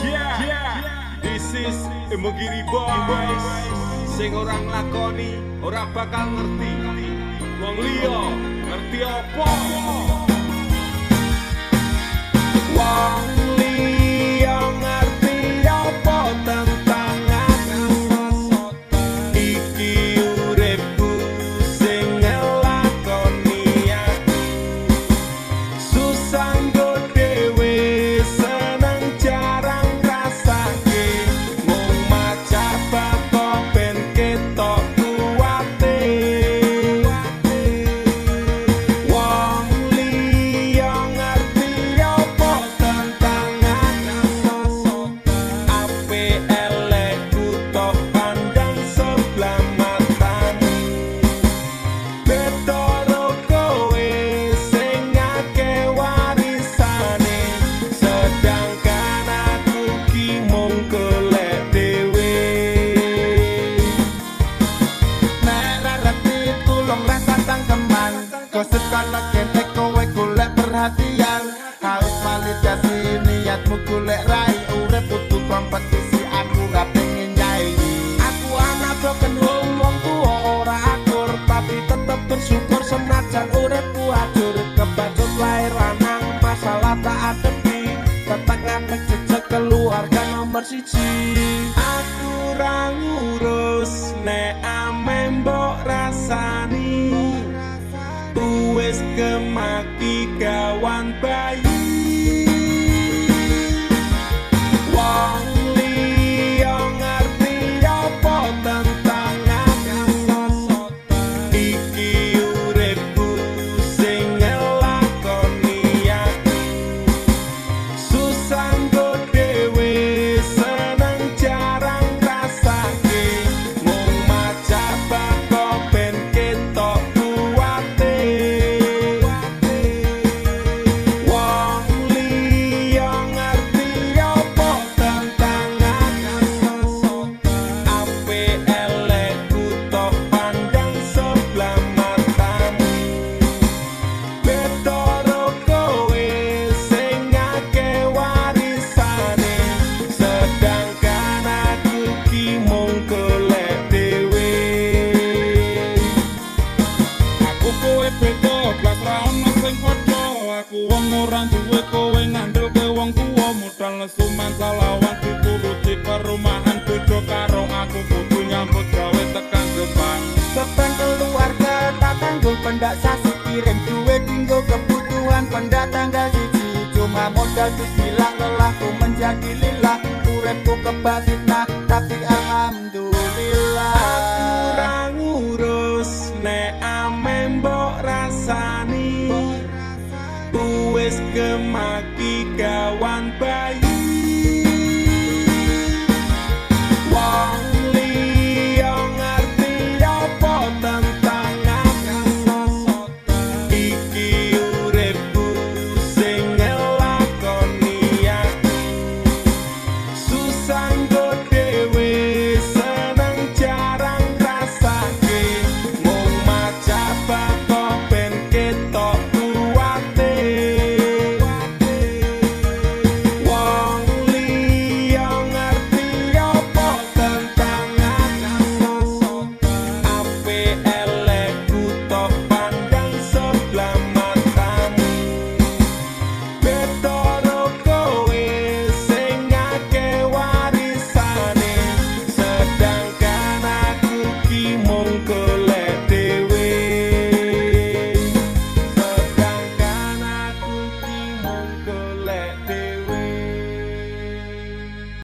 Yeah, this is Imogiri Boys. Sing orang lakoni, orang bakal ngerti. Wong liya ngerti apa? Wong liya ngerti apa tentang aku. Iki uripku sing ngelakoni aku. Susah nggo dhewe seneng jarang rasake. Mung maca bakok ben ketok kuwate. Wong liya ngerti apa tentang aku. Apik elekku tok pandang sebelah matamu. Beda karo kowe sing akeh warisane, sedangkan aku ki mung golek dhewe. Nek ra reti tulung rasa tangkeman gosip kana kene kowe golek perhatian harus validasi niatmu golek rai urip kudu kompetisi aku ra pengen nyaingi aku anak broken home wong tuwa ora akur tapi tetep bersyukur senajan uripku hancur kebacut lahir lanang masalah tak adepi tetep ngantek jejak keluarga nomor 1. Aku ra ngurus nek ame mbok rasani, wis kemaki kawan bayi. Wong liya ngerti apa tentang aku. Iki uripku sing ngelakoni aku. Susah nggo dhewe seneng jarang rasake. Mung maca bakok ben ketok kuwate. Wong liya ngerti apa tentang aku. Apik elekku tok pandang sebelah matamu. Beda karo kowe sing akeh warisane, sedangkan aku ki mung golek dhewe. Aku kowe beda blas ra ono sing padha aku wong ora duwe kowe ngandelke wong tuwa modal nesu mansalawan dituruti perumahan beda karo aku kudu nyambut gawe tekan Jepang beban keluarga tak tanggung pendak sasi kirim duit tinggal kebutuhan pendak tanggal siji cuma modal bismillah lelahku menjadi lillah uripku kebak fitnah tapi alhamdulillah Ora ngurus nek ame mbok rasani, wis kemaki kawan bayi.